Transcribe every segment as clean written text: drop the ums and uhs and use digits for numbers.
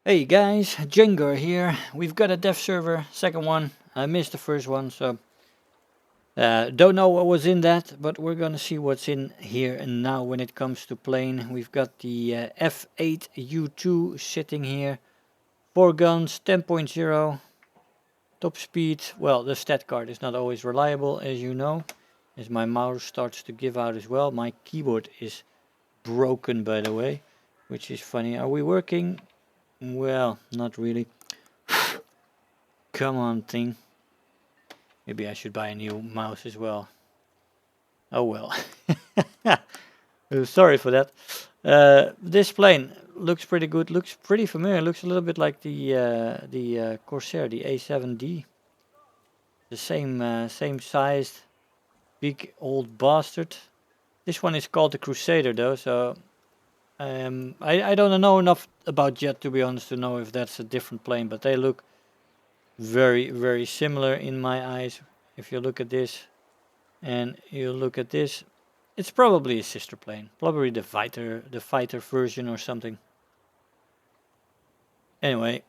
Hey guys, Jengar here. We've got a dev server, second one. I missed the first one, so don't know what was in that, but we're gonna see what's in here. And now when it comes to plane, we've got the F8U2 sitting here. 4 guns, 10.0, top speed. Well, the stat card is not always reliable, as you know, as my mouse starts to give out as well. My keyboard is broken, by the way, which is funny. Are we working? Well, not really. Come on, thing. Maybe I should buy a new mouse as well. Oh well. Sorry for that. This plane looks pretty good. Looks pretty familiar. Looks a little bit like the Corsair, the A7D. The same sized, big old bastard. This one is called the Crusader though, so I don't know enough about Jet to be honest to know if that's a different plane, but they look very similar in my eyes. If you look at this and you look at this, it's probably a sister plane, probably the fighter version or something. Anyway,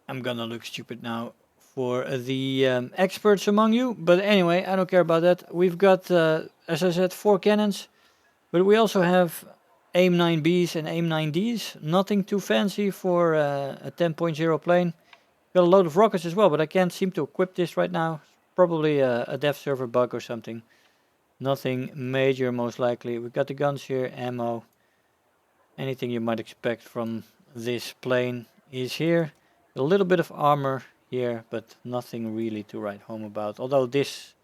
I'm gonna look stupid now for the experts among you, but anyway, I don't care about that. We've got, as I said, 4 cannons, but we also have AIM 9Bs and AIM 9Ds. Nothing too fancy for a 10.0 plane. Got a load of rockets as well, but I can't seem to equip this right now. Probably a dev server bug or something. Nothing major, most likely. We've got the guns here, ammo. Anything you might expect from this plane is here. A little bit of armor here, but nothing really to write home about. Although this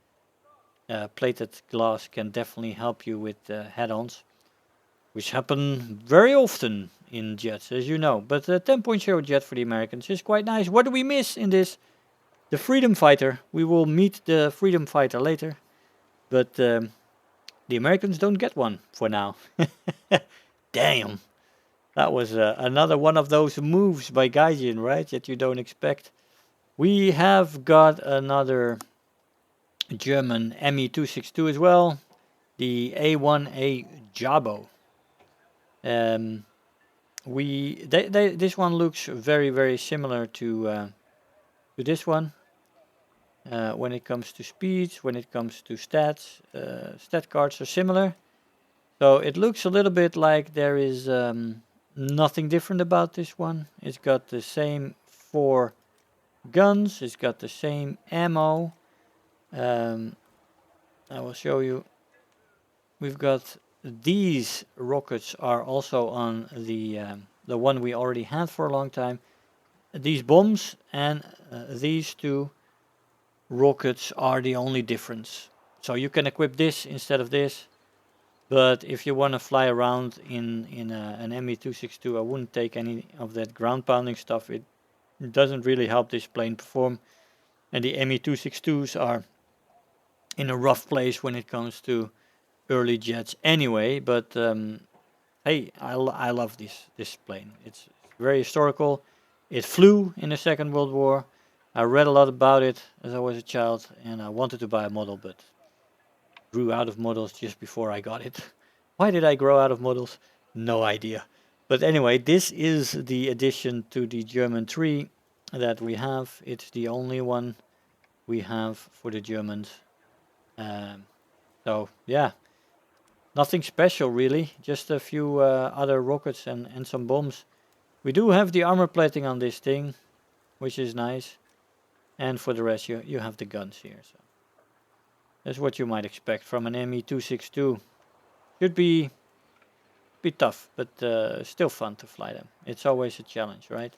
plated glass can definitely help you with head-ons, which happen very often in jets, as you know. But the 10.0 jet for the Americans is quite nice. What do we miss in this? The Freedom Fighter. We will meet the Freedom Fighter later, but the Americans don't get one for now. Damn. That was another one of those moves by Gaijin, right? That you don't expect. We have got another German Me-262 as well. The A1A Jabo. This one looks very similar to this one. When it comes to speeds, when it comes to stats, stat cards are similar. So it looks a little bit like there is nothing different about this one. It's got the same 4 guns, it's got the same ammo. I will show you. We've got these rockets are also on the one we already had for a long time. These bombs and these 2 rockets are the only difference. So you can equip this instead of this. But if you want to fly around in an Me-262, I wouldn't take any of that ground pounding stuff. It doesn't really help this plane perform. And the Me-262s are in a rough place when it comes to early jets anyway. But hey, I love this plane. It's very historical. It flew in the Second World War. I read a lot about it as I was a child, and I wanted to buy a model, but grew out of models just before I got it. Why did I grow out of models? No idea. But anyway, this is the addition to the German 3 that we have. It's the only one we have for the Germans. So yeah, nothing special really, just a few other rockets and some bombs. We do have the armor plating on this thing, which is nice. And for the rest, you have the guns here. So that's what you might expect from an Me-262. Should be tough, but still fun to fly them. It's always a challenge, right?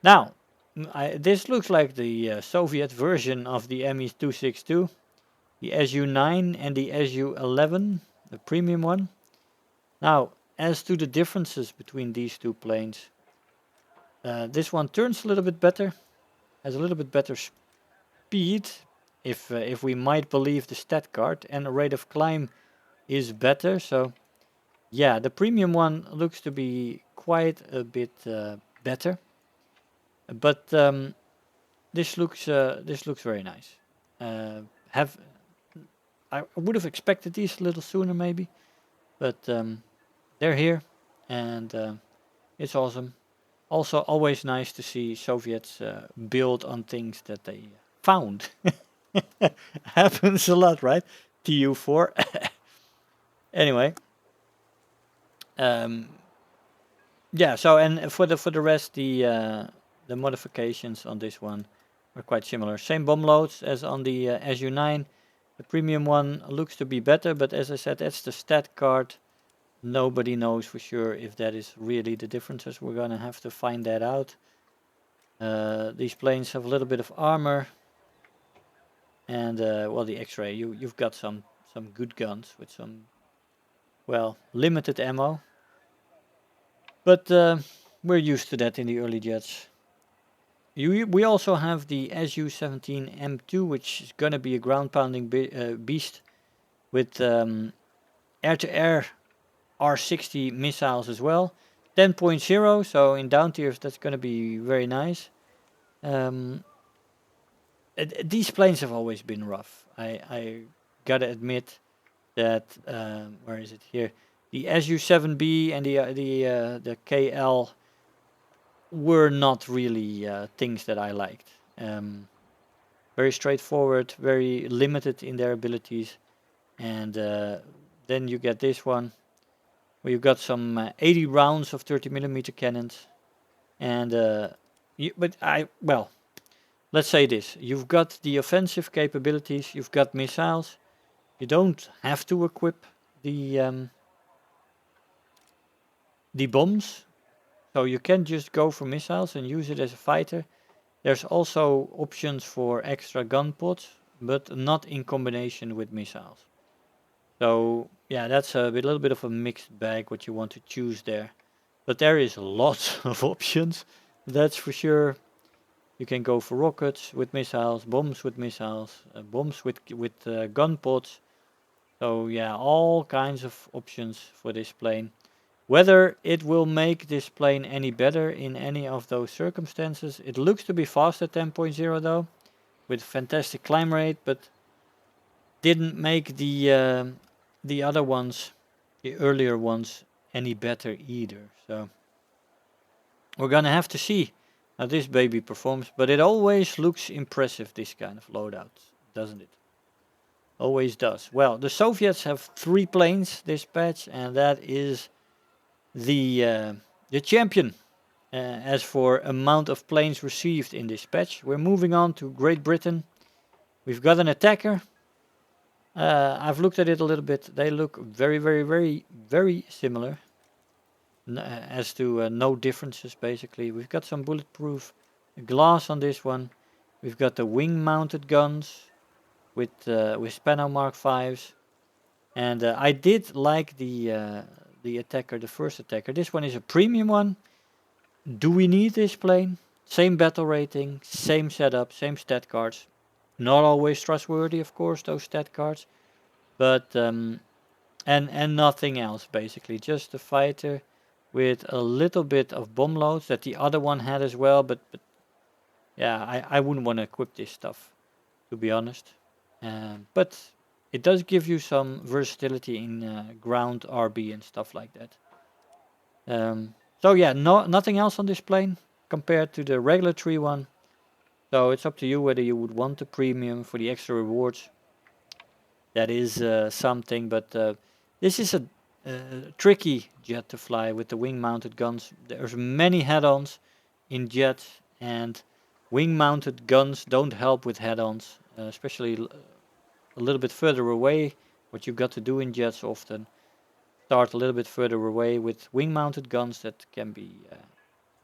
Now, this looks like the Soviet version of the Me-262. The Su-9 and the Su-11, the premium one. Now, as to the differences between these 2 planes, this one turns a little bit better, has a little bit better speed, if we might believe the stat card, and the rate of climb is better. So yeah, the premium one looks to be quite a bit better, but this looks very nice. I would have expected these a little sooner maybe, but they're here, and it's awesome. Also, always nice to see Soviets build on things that they found. Happens a lot, right? TU4. Anyway, um, yeah. So, and for the rest, the modifications on this one are quite similar. Same bomb loads as on the SU9. The premium one looks to be better, but as I said, that's the stat card. Nobody knows for sure if that is really the differences. We're gonna have to find that out. These planes have a little bit of armor, and well, the X-ray. You've got some good guns with some, well, limited ammo, but we're used to that in the early jets. We also have the Su-17 M2, which is gonna be a ground pounding beast with air-to-air R60 missiles as well. 10.0, so in down tiers that's gonna be very nice. Um, these planes have always been rough. I gotta admit that where is it here? The Su-7B and the KL were not really things that I liked. Very straightforward, very limited in their abilities, and then you get this one where you've got some 80 rounds of 30mm cannons, and let's say this: you've got the offensive capabilities, you've got missiles. You don't have to equip the bombs, so you can just go for missiles and use it as a fighter. There's also options for extra gun pods, but not in combination with missiles. So yeah, that's a little bit of a mixed bag what you want to choose there. But there is lots of options, that's for sure. You can go for rockets with missiles, bombs with missiles, bombs with gun pods. So yeah, all kinds of options for this plane. Whether it will make this plane any better in any of those circumstances, it looks to be fast at 10.0 though, with fantastic climb rate, but didn't make the other ones, the earlier ones, any better either. So we're gonna have to see how this baby performs, but it always looks impressive, this kind of loadout, doesn't it? Always does. Well, the Soviets have 3 planes this patch, and that is the champion. As for amount of planes received in this patch, we're moving on to Great Britain. We've got an attacker. I've looked at it a little bit. They look very, very, very, very similar. As to no differences, basically. We've got some bulletproof glass on this one. We've got the wing-mounted guns with Spano Mark 5s. And I did like the attacker, the first attacker. This one is a premium one. Do we need this plane? Same battle rating, same setup, same stat cards. Not always trustworthy, of course, those stat cards. But and nothing else, basically. Just a fighter with a little bit of bomb loads that the other one had as well. But yeah, I wouldn't want to equip this stuff, to be honest. But it does give you some versatility in ground RB and stuff like that. So yeah, nothing else on this plane compared to the regular 3-1. So it's up to you whether you would want the premium for the extra rewards. That is something, but this is a tricky jet to fly with the wing-mounted guns. There's many head-ons in jets, and wing-mounted guns don't help with head-ons, especially a little bit further away. What you've got to do in jets often, start a little bit further away with wing-mounted guns. That can be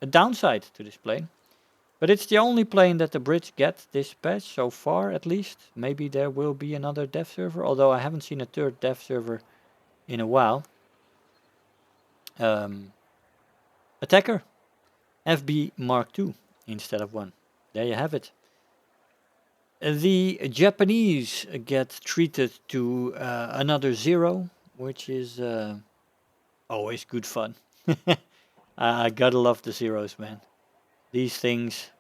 a downside to this plane. But it's the only plane that the Brits get this patch so far, at least. Maybe there will be another dev server, although I haven't seen a third dev server in a while. Attacker, FB Mark II instead of 1. There you have it. The Japanese get treated to another 0, which is always good fun. I gotta love the zeros, man. These things,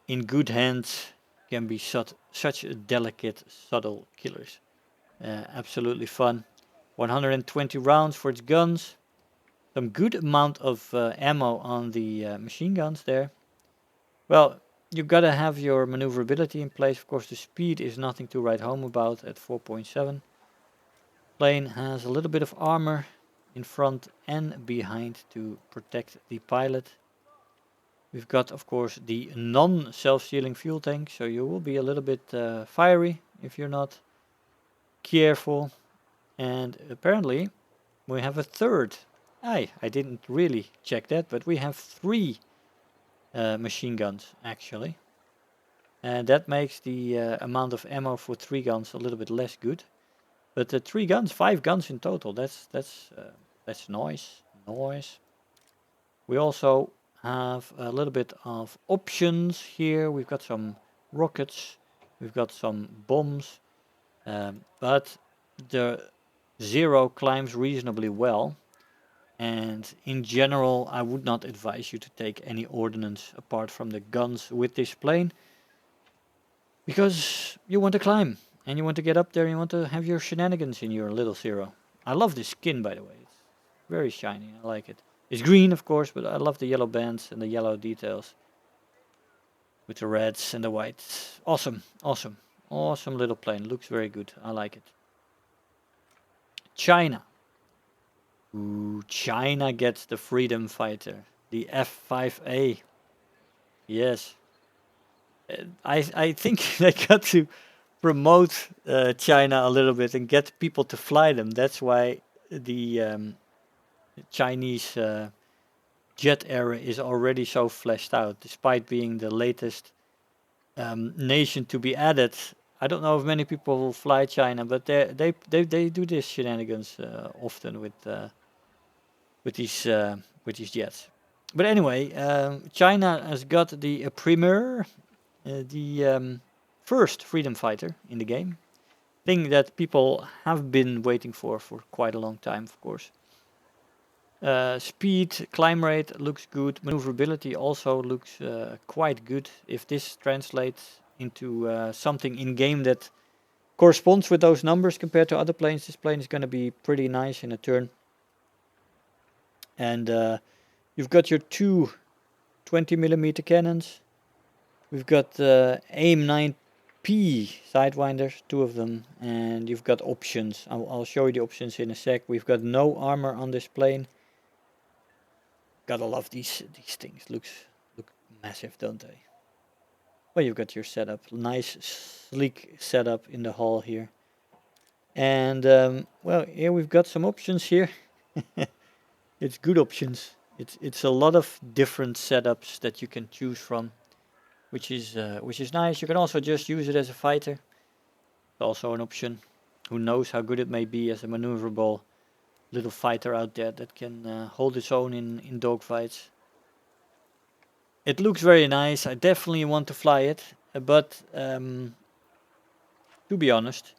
in good hands, can be such delicate, subtle killers. Absolutely fun. 120 rounds for its guns. some good amount of ammo on the machine guns there. Well, you've got to have your maneuverability in place. Of course, the speed is nothing to write home about at 4.7. Plane has a little bit of armor in front and behind to protect the pilot. We've got, of course, the non-self-sealing fuel tank, so you will be a little bit fiery if you're not careful. And apparently, we have a third. I didn't really check that, but we have 3 machine guns, actually. And that makes the amount of ammo for 3 guns a little bit less good. But the 3 guns, 5 guns in total, that's nice. Nice. We also have a little bit of options here. We've got some rockets, we've got some bombs, but the Zero climbs reasonably well. And in general, I would not advise you to take any ordnance apart from the guns with this plane, because you want to climb and you want to get up there and you want to have your shenanigans in your little Zero. I love this skin, by the way. It's very shiny. I like it. It's green, of course, but I love the yellow bands and the yellow details with the reds and the whites. Awesome, awesome, awesome little plane. Looks very good. I like it. China. Ooh, China gets the freedom fighter, the F5A. Yes. I think they got to promote China a little bit and get people to fly them. That's why the Chinese jet era is already so fleshed out, despite being the latest nation to be added. I don't know if many people will fly China, but they do this shenanigans often with these jets. But anyway, China has got the premier, the first freedom fighter in the game. Thing that people have been waiting for quite a long time, of course. Speed, climb rate looks good. Maneuverability also looks quite good. If this translates into something in game that corresponds with those numbers compared to other planes, this plane is going to be pretty nice in a turn. And you've got your 2 20mm cannons. We've got AIM 9P sidewinders, 2 of them, and you've got options. I'll show you the options in a sec. We've got no armor on this plane. Gotta love these things. Look massive, don't they? Well, you've got your setup. Nice, sleek setup in the hall here. And well, here we've got some options here. It's good options. It's a lot of different setups that you can choose from, which is nice. You can also just use it as a fighter. It's also an option. Who knows how good it may be as a maneuverable little fighter out there that can hold its own in dogfights. It looks very nice. I definitely want to fly it, but to be honest,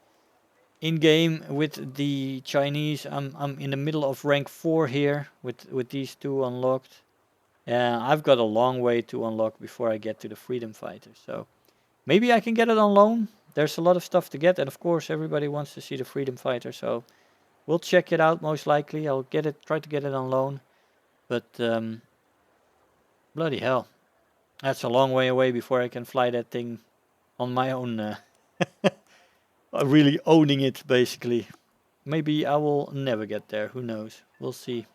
in game with the Chinese, I'm in the middle of rank 4 here with these 2 unlocked. I've got a long way to unlock before I get to the freedom fighter, so maybe I can get it on loan. There's a lot of stuff to get, and of course everybody wants to see the freedom fighter, so we'll check it out. Most likely I'll try to get it on loan, but bloody hell, that's a long way away before I can fly that thing on my own. Really owning it, basically. Maybe I will never get there. Who knows? We'll see.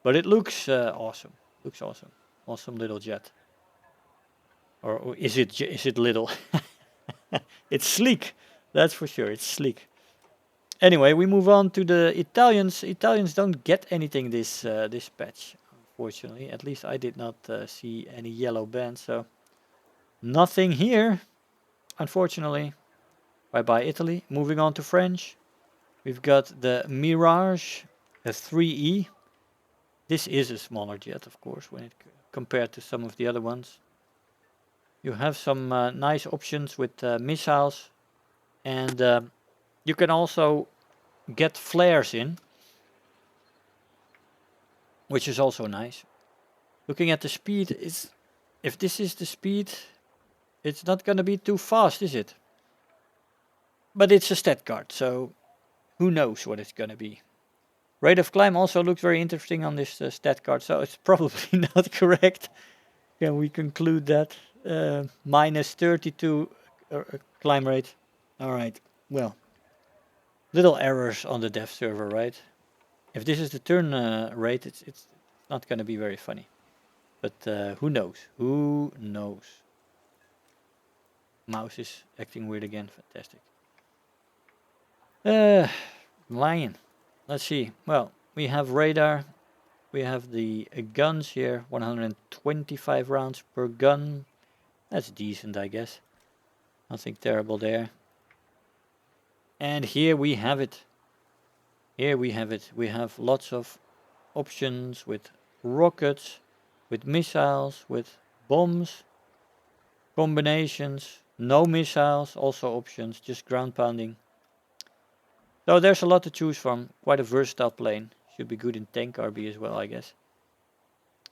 But it looks awesome. Looks awesome. Awesome little jet. Or is it little? It's sleek. That's for sure. It's sleek. Anyway, we move on to the Italians. Italians don't get anything this patch, unfortunately. At least I did not see any yellow bands, so nothing here, unfortunately. Bye-bye Italy. Moving on to French. We've got the Mirage, a 3E. This is a smaller jet, of course, when it compared to some of the other ones. You have some nice options with missiles, and you can also get flares in, which is also nice. Looking at the speed, if this is the speed, it's not going to be too fast, is it? But it's a stat card, so who knows what it's going to be. Rate of climb also looks very interesting on this stat card, so it's probably not correct. Can we conclude that? Minus 32 climb rate. Alright, well. Little errors on the dev server, right? If this is the turn rate, it's not going to be very funny. But who knows? Who knows? Mouse is acting weird again. Fantastic. Lion. Let's see. Well, we have radar. We have the guns here. 125 rounds per gun. That's decent, I guess. Nothing terrible there. And here we have it. Here we have it. We have lots of options with rockets, with missiles, with bombs, combinations, no missiles, also options, just ground pounding. So there's a lot to choose from. Quite a versatile plane. Should be good in tank RB as well, I guess.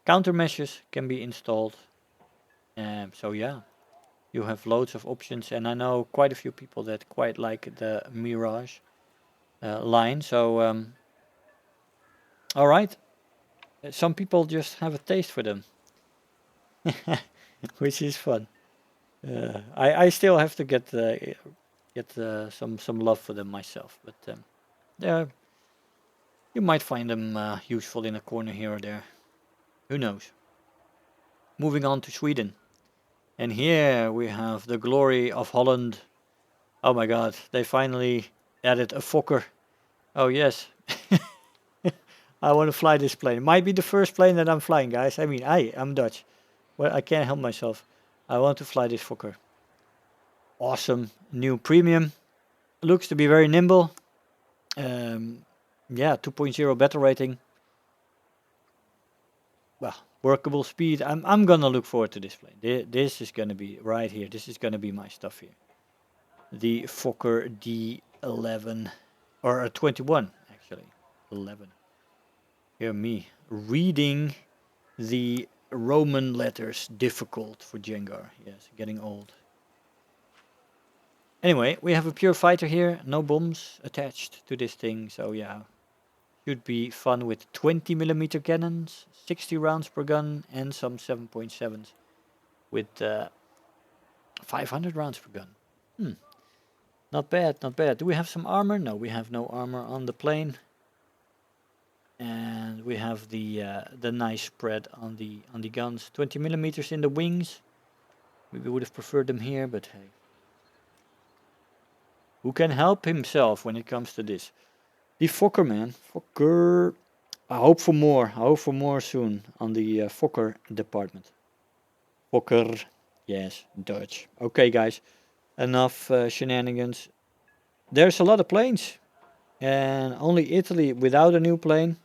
Countermeasures can be installed. So yeah, you have loads of options, and I know quite a few people that quite like the Mirage line. So all right, some people just have a taste for them, which is fun. I still have to get some love for them myself, but you might find them useful in a corner here or there. Who knows? Moving on to Sweden. And here we have the glory of Holland. Oh my god, they finally added a Fokker. Oh yes. I want to fly this plane. It might be the first plane that I'm flying, guys. I mean, I'm Dutch. Well, I can't help myself. I want to fly this Fokker. Awesome new premium. Looks to be very nimble. Yeah, 2.0 battle rating. Well, workable speed. I'm gonna look forward to this plane. This is gonna be right here. This is gonna be my stuff here. The Fokker D11 or 21 actually. 11. Hear me reading the Roman letters. Difficult for Jengar. Yes, getting old. Anyway, we have a pure fighter here. No bombs attached to this thing. So yeah, should be fun with 20mm cannons, 60 rounds per gun, and some 7.7s with 500 rounds per gun. Not bad, not bad. Do we have some armor? No, we have no armor on the plane. And we have the nice spread on the guns. 20mm in the wings. Maybe would have preferred them here, but hey. Who can help himself when it comes to this? The Fokker, man. Fokker. I hope for more. I hope for more soon on the Fokker department. Fokker. Yes, Dutch. Okay, guys. Enough shenanigans. There's a lot of planes. And only Italy without a new plane.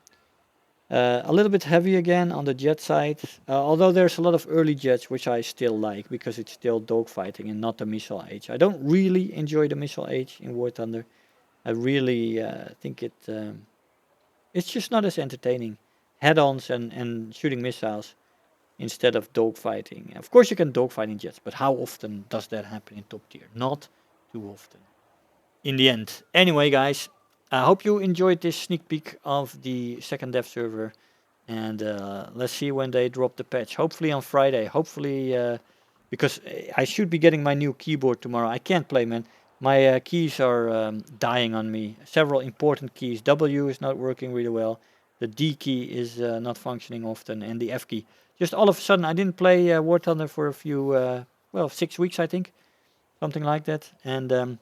A little bit heavy again on the jet side. Although there's a lot of early jets, which I still like. Because it's still dogfighting and not the missile age. I don't really enjoy the missile age in War Thunder. I really think it's just not as entertaining. Head-ons and shooting missiles instead of dogfighting. Of course you can dogfight in jets, but how often does that happen in top tier? Not too often. In the end. Anyway, guys, I hope you enjoyed this sneak peek of the second dev server. And let's see when they drop the patch. Hopefully on Friday. Hopefully, because I should be getting my new keyboard tomorrow. I can't play, man. My keys are dying on me. Several important keys. W is not working really well. The D key is not functioning often. And the F key. Just all of a sudden, I didn't play War Thunder for a few, 6 weeks, I think. Something like that. And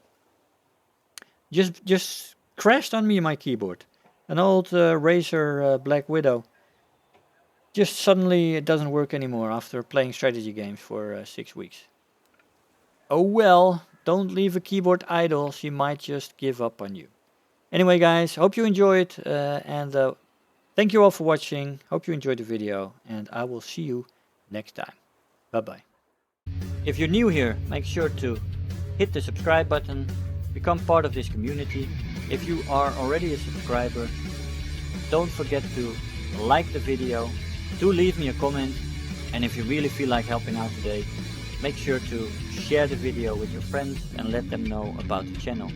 just crashed on me, my keyboard. An old Razer Black Widow. Just suddenly it doesn't work anymore after playing strategy games for 6 weeks. Oh well. Don't leave a keyboard idle, she might just give up on you. Anyway guys, hope you enjoyed and thank you all for watching. Hope you enjoyed the video and I will see you next time. Bye bye. If you're new here, make sure to hit the subscribe button, become part of this community. If you are already a subscriber, don't forget to like the video, do leave me a comment, and if you really feel like helping out today, make sure to share the video with your friends and let them know about the channel.